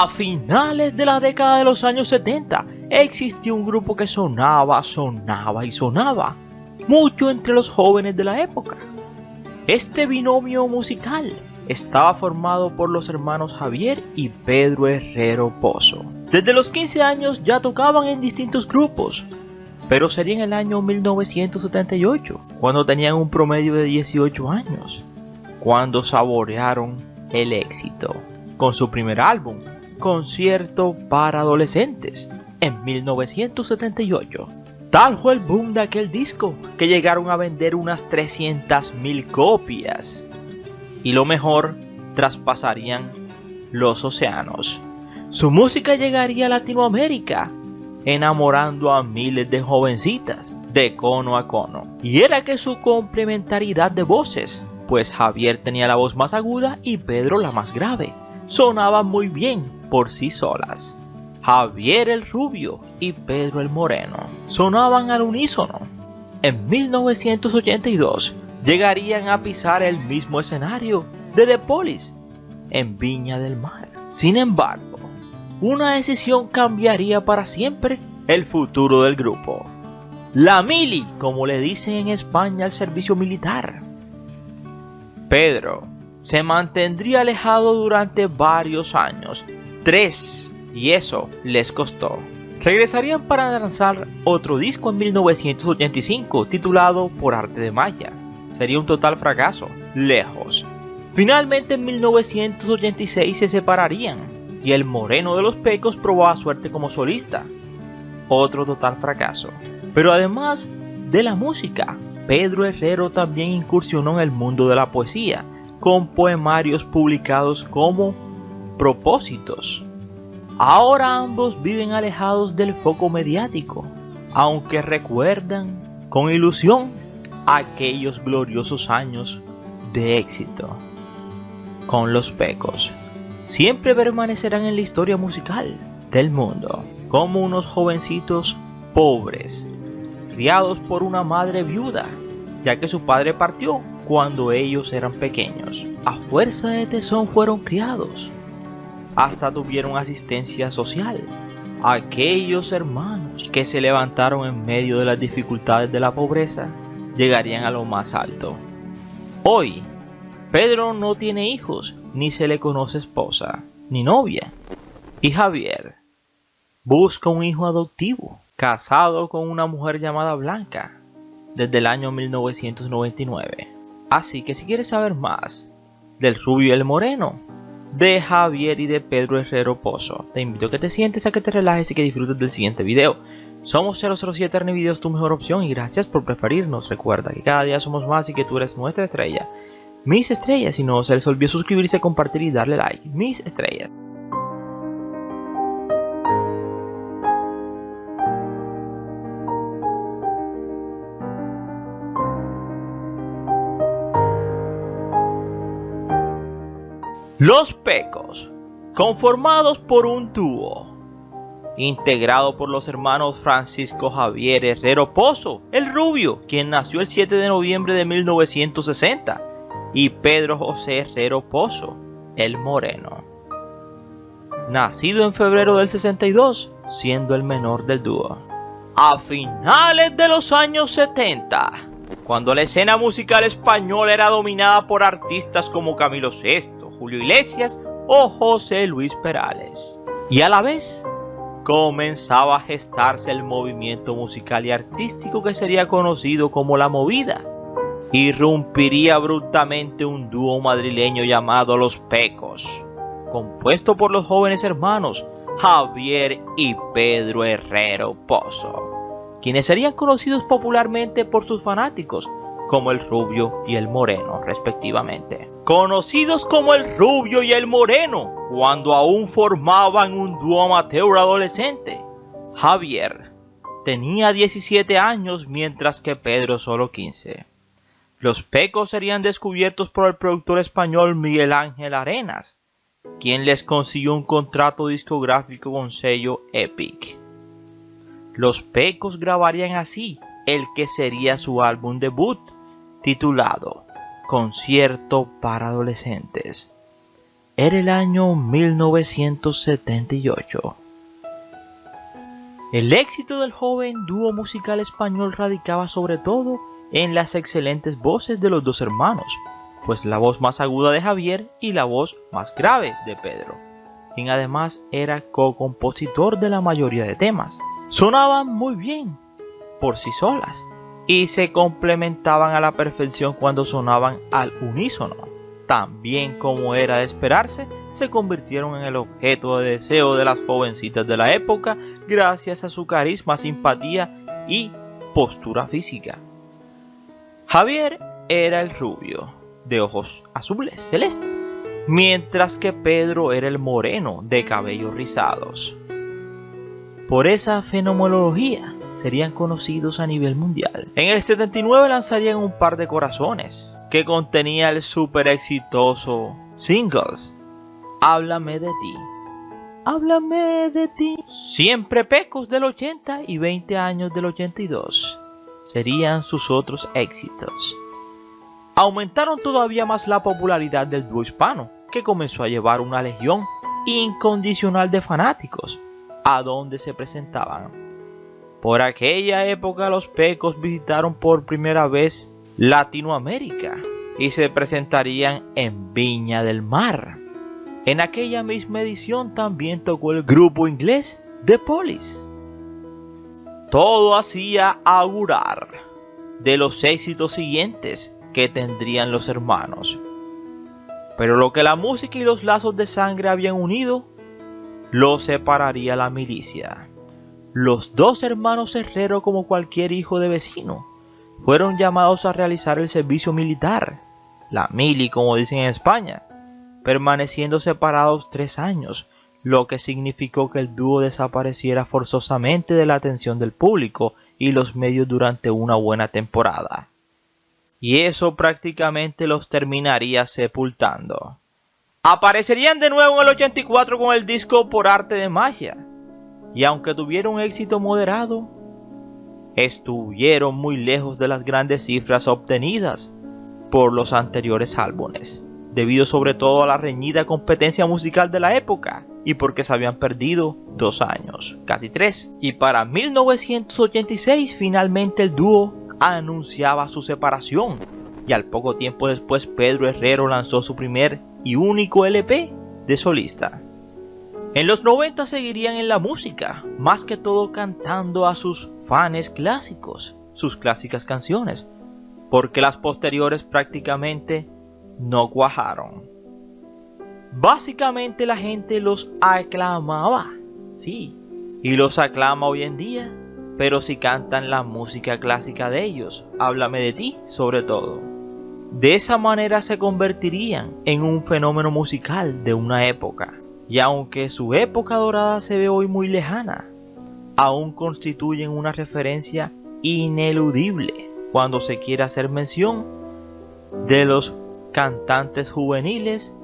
A finales de la década de los años 70 existió un grupo que sonaba mucho entre los jóvenes de la época. Este binomio musical estaba formado por los hermanos Javier y Pedro Herrero Pozo. Desde los 15 años ya tocaban en distintos grupos, pero sería en el año 1978, cuando tenían un promedio de 18 años, cuando saborearon el éxito con su primer álbum, Concierto para Adolescentes, en 1978. Tal fue el boom de aquel disco que llegaron a vender unas 300.000 copias. Y lo mejor, traspasarían los océanos. Su música llegaría a Latinoamérica, enamorando a miles de jovencitas de cono a cono. Y era que su complementariedad de voces, pues Javier tenía la voz más aguda y Pedro la más grave, sonaban muy bien por sí solas. Javier el rubio y Pedro el moreno sonaban al unísono. En 1982 llegarían a pisar el mismo escenario de The Police en Viña del Mar. Sin embargo, una decisión cambiaría para siempre el futuro del grupo. La mili, como le dicen en España al servicio militar. Pedro se mantendría alejado durante varios años, 3, y eso les costó. Regresarían para lanzar otro disco en 1985 titulado Por Arte de Magia. Sería un total fracaso, lejos. Finalmente en 1986 se separarían y el moreno de los Pecos probaba suerte como solista. Otro total fracaso. Pero además de la música, Pedro Herrero también incursionó en el mundo de la poesía, con poemarios publicados como Propósitos. Ahora ambos viven alejados del foco mediático, aunque recuerdan con ilusión aquellos gloriosos años de éxito. Con los Pecos siempre permanecerán en la historia musical del mundo como unos jovencitos pobres, criados por una madre viuda, ya que su padre partió cuando ellos eran pequeños. A fuerza de tesón fueron criados, hasta tuvieron asistencia social. Aquellos hermanos que se levantaron en medio de las dificultades de la pobreza llegarían a lo más alto. Hoy, Pedro no tiene hijos, ni se le conoce esposa, ni novia. Y Javier busca un hijo adoptivo, casado con una mujer llamada Blanca, desde el año 1999. Así que si quieres saber más del rubio y el moreno, de Javier y de Pedro Herrero Pozo, te invito a que te sientes, a que te relajes y que disfrutes del siguiente video. Somos 007 Arnevideos, tu mejor opción, y gracias por preferirnos. Recuerda que cada día somos más y que tú eres nuestra estrella. Mis estrellas, y no se les olvide suscribirse, compartir y darle like. Mis estrellas. Los Pecos, conformados por un dúo integrado por los hermanos Francisco Javier Herrero Pozo, el rubio, quien nació el 7 de noviembre de 1960, y Pedro José Herrero Pozo, el moreno, nacido en febrero del 62, siendo el menor del dúo. A finales de los años 70, cuando la escena musical española era dominada por artistas como Camilo Sesto, Julio Iglesias o José Luis Perales, y a la vez comenzaba a gestarse el movimiento musical y artístico que sería conocido como La Movida, irrumpiría abruptamente un dúo madrileño llamado Los Pecos, compuesto por los jóvenes hermanos Javier y Pedro Herrero Pozo, quienes serían conocidos popularmente por sus fanáticos como el Rubio y el Moreno, respectivamente. Conocidos como el Rubio y el Moreno cuando aún formaban un dúo amateur adolescente. Javier tenía 17 años mientras que Pedro solo 15. Los Pecos serían descubiertos por el productor español Miguel Ángel Arenas, quien les consiguió un contrato discográfico con sello Epic. Los Pecos grabarían así el que sería su álbum debut, titulado Concierto para Adolescentes, Era el año 1978. El éxito del joven dúo musical español radicaba sobre todo en las excelentes voces de los dos hermanos, pues la voz más aguda de Javier y la voz más grave de Pedro, quien además era co-compositor de la mayoría de temas. Sonaban muy bien por sí solas y se complementaban a la perfección cuando sonaban al unísono. También, como era de esperarse, se convirtieron en el objeto de deseo de las jovencitas de la época gracias a su carisma, simpatía y postura física. Javier era el rubio, de ojos azules celestes, mientras que Pedro era el moreno, de cabellos rizados. Por esa fenomenología serían conocidos a nivel mundial. En el 79 lanzarían Un par de corazones, que contenía el súper exitoso singles Háblame de ti, háblame de ti. Siempre Pecos del 80 y 20 años del 82 serían sus otros éxitos. Aumentaron todavía más la popularidad del dúo hispano, que comenzó a llevar una legión incondicional de fanáticos a donde se presentaban. Por aquella época los Pecos visitaron por primera vez Latinoamérica y se presentarían en Viña del Mar. En aquella misma edición también tocó el grupo inglés The Police. Todo hacía augurar de los éxitos siguientes que tendrían los hermanos. Pero lo que la música y los lazos de sangre habían unido, lo separaría la milicia. Los dos hermanos Herrero, como cualquier hijo de vecino, fueron llamados a realizar el servicio militar, la mili como dicen en España, permaneciendo separados 3 años, lo que significó que el dúo desapareciera forzosamente de la atención del público y los medios durante una buena temporada. Y eso prácticamente los terminaría sepultando. Aparecerían de nuevo en el 84 con el disco Por arte de magia, y aunque tuvieron un éxito moderado, estuvieron muy lejos de las grandes cifras obtenidas por los anteriores álbumes, debido sobre todo a la reñida competencia musical de la época y porque se habían perdido 2 años, casi 3. Y para 1986 finalmente el dúo anunciaba su separación, y al poco tiempo después Pedro Herrero lanzó su primer y único LP de solista. En los 90 seguirían en la música, más que todo cantando a sus fans clásicos, sus clásicas canciones, porque las posteriores prácticamente no cuajaron. Básicamente la gente los aclamaba, sí, y los aclama hoy en día, pero si cantan la música clásica de ellos, Háblame de ti sobre todo. De esa manera se convertirían en un fenómeno musical de una época. Y aunque su época dorada se ve hoy muy lejana, aún constituyen una referencia ineludible cuando se quiere hacer mención de los cantantes juveniles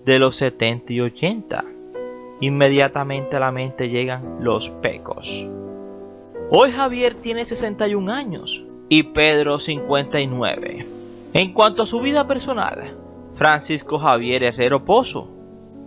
de los 70 y 80. Inmediatamente a la mente llegan los Pecos. Hoy Javier tiene 61 años y Pedro 59. En cuanto a su vida personal, Francisco Javier Herrero Pozo,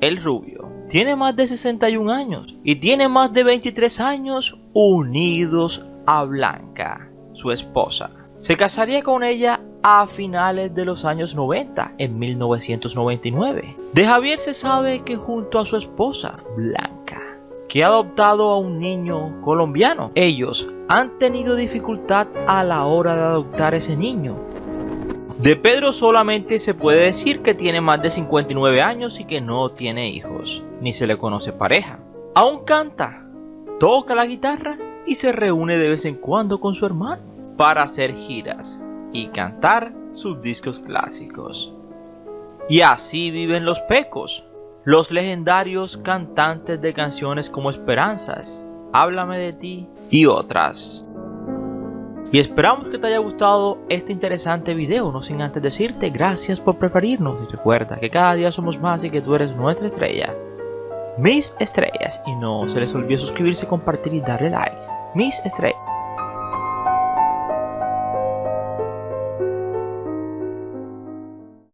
el rubio, tiene más de 61 años y tiene más de 23 años unidos a Blanca, su esposa. Se casaría con ella a finales de los años 90, en 1999. De Javier se sabe que junto a su esposa, Blanca, que ha adoptado a un niño colombiano, ellos han tenido dificultad a la hora de adoptar ese niño. De Pedro solamente se puede decir que tiene más de 59 años y que no tiene hijos, ni se le conoce pareja. Aún canta, toca la guitarra y se reúne de vez en cuando con su hermano para hacer giras y cantar sus discos clásicos. Y así viven los Pecos, los legendarios cantantes de canciones como Esperanzas, Háblame de ti y otras. Y esperamos que te haya gustado este interesante video, no sin antes decirte gracias por preferirnos y recuerda que cada día somos más y que tú eres nuestra estrella, mis estrellas, y no se les olvide suscribirse, compartir y darle like, mis estrellas.